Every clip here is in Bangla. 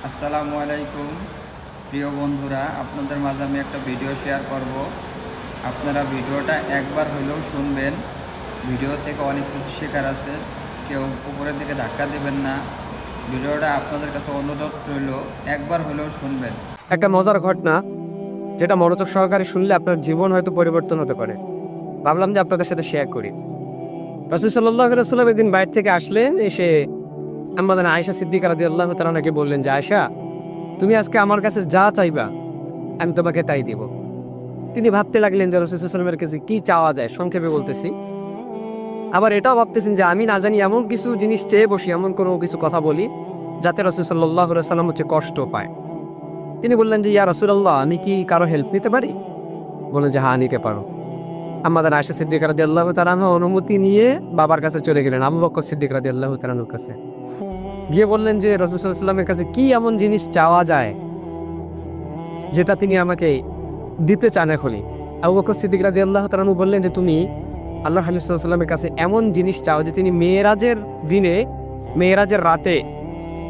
আসসালামু আলাইকুম প্রিয় বন্ধুরা, আপনাদের মাঝে আমি একটা ভিডিও শেয়ার করব। আপনারা ভিডিওটা একবার হলেও শুনবেন। ভিডিও থেকে অনেক কিছু শেখার আছে। কেউ উপরের দিকে ধাক্কা দেবেন না। ভিডিওটা আপনাদের কাছে অনুরোধ রইল, একবার হলেও শুনবেন। একটা মজার ঘটনা, যেটা মনোযোগ সহকারে শুনলে আপনার জীবন হয়তো পরিবর্তন হতে পারে। ভাবলাম যে আপনাদের সাথে শেয়ার করি। রাসূল সাল্লাল্লাহু আলাইহি ওয়াসাল্লাম একদিন বাইরে থেকে আসলেন, এসে আমাদের আয়েশা সিদ্দিকা রাদিয়াল্লাহু তাআলা নাকি বললেন যে, আয়েশা, তুমি আজকে আমার কাছে যা চাইবা আমি তোমাকে তাই দিব। তিনি ভাবতে লাগলেন যে রাসূল সাল্লাল্লাহু আলাইহি ওয়াসাল্লামের কাছে কি চাওয়া যায়, সংক্ষেপে বলতেছি। আবার এটাও ভাবতেছেন যে আমি না জানি এমন কিছু জিনিস চেয়ে বসি, এমন কোনো কিছু কথা বলি যাতে রাসূল সাল্লাল্লাহু আলাইহি ওয়াসাল্লাম কষ্ট পায়। তিনি বললেন যে, ইয়া রাসূলুল্লাহ, আমি কি কারো হেল্প নিতে পারি? বললেন যে, হ্যাঁ, নিতে পারো। আমাদের আয়েশা সিদ্দিকা রাদিয়াল্লাহু তাআলা অনুমতি নিয়ে বাবার কাছে চলে গেলেন, আবু বকর সিদ্দিক রাদিয়াল্লাহু তাআলার কাছে গিয়ে বললেন যে, রাসূল সাল্লাল্লাহু আলাইহি ওয়াসাল্লামের কাছে কি এমন জিনিস চাওয়া যায় যেটা তিনি আমাকে দিতে চান এখনই। আবু বকর সিদ্দিক রাদিয়াল্লাহু তাআলা বললেন যে, তুমি আল্লাহ হাবিব সাল্লাল্লাহু আলাইহি ওয়াসাল্লামের কাছে এমন জিনিস চাও যে তিনি মেরাজের দিনে, মেরাজের রাতে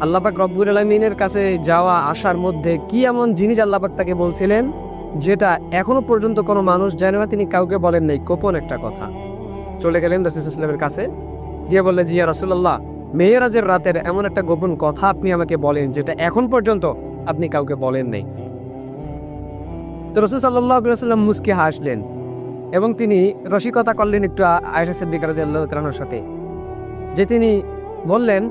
আল্লাহ পাক রব্বুল আলামিনের কাছে যাওয়া আসার মধ্যে কি এমন জিনিস আল্লাহ পাক তাকে বলছিলেন যেটা এখনো পর্যন্ত কোনো মানুষ জানে না, তিনি কাউকে বলেন নাই, গোপন একটা কথা। চলে গেলেন রাসূল সাল্লাল্লাহু আলাইহি ওয়াসাল্লামের কাছে, দিয়ে বললেন যে, ইয়া রাসূলুল্লাহ, মেরাজের রাতের এমন একটা গোপন কথা আপনি আমাকে বলেন যেটা এখন পর্যন্ত আপনি কাউকে বলেন নাই। তো রাসূল সাল্লাল্লাহু আলাইহি ওয়াসাল্লাম মুস্কি হাসলেন এবং তিনি রসিকতা করলেন একটু আয়েশা সিদ্দিকা রাদিয়াল্লাহু তাআলার সাথে, যে তিনি বললেন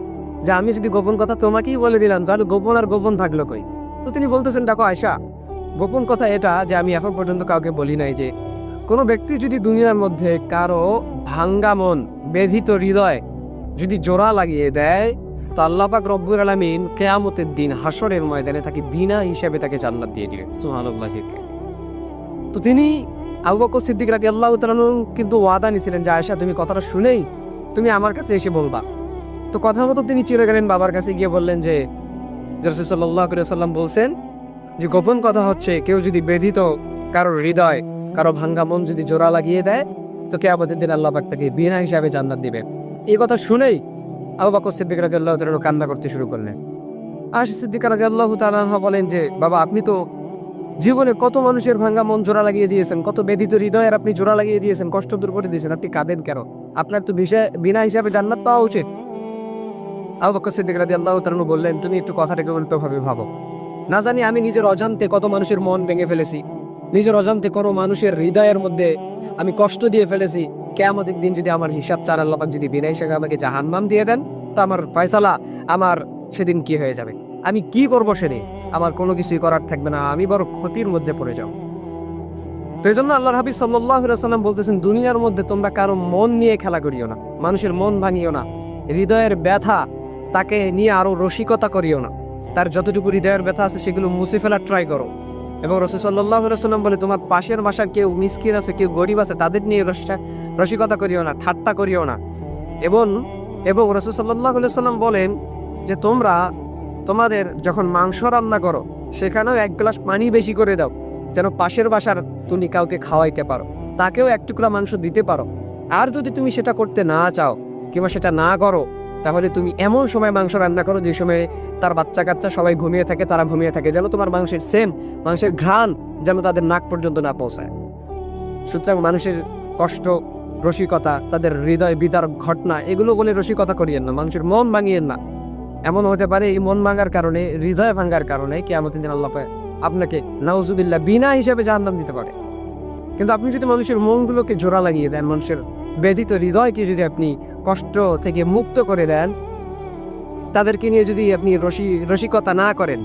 যে, আমি যদি গোপন কথা তোমাকেই বলে দিলাম তাহলে গোপন আর গোপন থাকলো কই? তো তিনি বলতেছেন, দেখো আয়েশা, গোপন কথা এটা যে আমি এখন পর্যন্ত কাউকে বলি নাই যে কোনো ব্যক্তি যদি দুনিয়ার মধ্যে কারো ভাঙ্গা মন, ব্যথিত হৃদয় যদি জোড়া লাগিয়ে দেয়, তো আল্লাহ পাক রব্বুল আলামিন কিয়ামতের দিন হাসরের ময়দানে তাকে বিনা হিসাবে তাকে জান্নাত দিয়ে দিবেন। সুবহানাল্লাহ। তো তিনি আবু বকর সিদ্দিক রাদিয়াল্লাহু তাআলা কিন্তু ওয়াদা নিয়েছিলেন যে, আয়েশা, তুমি কথাটা শুনেই তুমি আমার কাছে এসে বলবা। তো কথা মতো তিনি চলে গেলেন, বাবার কাছে গিয়ে বললেন যে, রাসূল সাল্লাল্লাহু আলাইহি ওয়াসাল্লাম বলছেন যে গোপন কথা হচ্ছে কেউ যদি ব্যথিত কারো হৃদয়, কারো ভাঙ্গা মন যদি জোড়া লাগিয়ে দেয়, তো কিয়ামতের দিন আল্লাহ পাক তাকে বিনা হিসাবে জান্নাত দিবেন। এই কথা শুনেই আবু বকর সিদ্দিক রাদিয়াল্লাহু তাআলা কান্না করতে শুরু করলেন। আয়েশা সিদ্দিকা রাদিয়াল্লাহু তাআলা বলেন যে, বাবা, আপনি তো জীবনে কত মানুষের ভাঙ্গা মন জোড়া লাগিয়ে দিয়েছেন, কত ব্যথিত হৃদয়ের আপনি জোড়া লাগিয়ে দিয়েছেন, কষ্ট দূর করে দিয়েছেন, আপনি কাঁদেন কেন? আপনার তো বিনা হিসাবে জান্নাত পাওয়া উচিত। আবু বকর সিদ্দিক রাদিয়াল্লাহু তাআলা বললেন, তুমি একটু কথাটাকে উল্টোভাবে ভাবো। না জানি আমি নিজের অজান্তে কত মানুষের মন ভেঙে ফেলেছি, নিজের অজান্তে কোনো মানুষের হৃদয়ের মধ্যে আমি কষ্ট দিয়ে ফেলেছি। কিয়ামতের দিন যদি আমার হিসাব চার আল্লাহ পাক যদি বিনা হিসাবে আমাকে জাহান্নাম দিয়ে দেন, তো আমার ফয়সালা আমার সেদিন কি হয়ে যাবে? আমি কি করবো সেদিন? আমার কোনো কিছুই করার থাকবে না, আমি বড় ক্ষতির মধ্যে পড়ে যাব। তো এই জন্য আল্লাহর হাবিব সাল্লাল্লাহু আলাইহি ওয়াসাল্লাম বলতেছেন, দুনিয়ার মধ্যে তোমরা কারো মন নিয়ে খেলা করিও না, মানুষের মন ভাঙিও না, হৃদয়ের ব্যথা তাকে নিয়ে আরো রসিকতা করিও না, তার যতটুকু হৃদয়ের ব্যথা আছে সেগুলো মুছে ফেলার ট্রাই করো। এবং রাসূল সাল্লাল্লাহু আলাইহি ওয়াসাল্লাম বলে, তোমার পাশের বাসার কেউ মিসকিন আছে, কেউ গরিব আছে, তাদের নিয়ে রসিকতা করিও না, ঠাট্টা করিও না। এবং রাসূল সাল্লাল্লাহু আলাইহি ওয়াসাল্লাম বলেন যে, তোমরা তোমাদের যখন মাংস রান্না করো সেখানেও এক গ্লাস পানি বেশি করে দাও, যেন পাশের বাসার তুমি কাউকে খাওয়াইতে পারো, তাকেও এক টুকরা মাংস দিতে পারো। আর যদি তুমি সেটা করতে না চাও কিংবা সেটা না করো, তাহলে তুমি এমন সময় মাংস রান্না করো যে সময় তার বাচ্চা কাচ্চা সবাই ঘুমিয়ে থাকে, তারা ঘুমিয়ে থাকে, যেন তোমার মাংসের মাংসের ঘ্রাণ যেন তাদের নাক পর্যন্ত না পৌঁছায়। সুতরাং মানুষের কষ্ট, রসিকতা, তাদের হৃদয় বিদার ঘটনা, এগুলো বলে রসিকতা করিয়েন না, মানুষের মন ভাঙিয়েন না। এমন হতে পারে এই মন ভাঙার কারণে, হৃদয় ভাঙার কারণে কিয়ামতের দিন আল্লাহ আপনাকে নাউজুবিল্লাহ বিনা হিসাবে জাহান্নাম দিতে পারে। কিন্তু আপনি যদি মানুষের মনগুলোকে জোড়া লাগিয়ে দেন, মানুষের ব্যথিত হৃদয়কে যদি আপনি কষ্ট থেকে মুক্ত করে দেন, তাদেরকে নিয়ে যদি আপনি রসিকতা না করেন,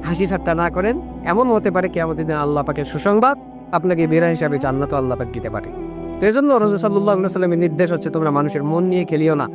হাসি ঠাট্টা না করেন, এমন হতে পারে কিয়ামতের দিন আল্লাহ পাকের সুসংবাদ আপনাকে বিনা হিসাবে জান্নাত আল্লাহ পাক দিতে পারে। তো এই জন্য রাসূল সাল্লাল্লাহু আলাইহি ওয়াসাল্লামের নির্দেশ হচ্ছে, তোমরা মানুষের মন নিয়ে খেলিও না।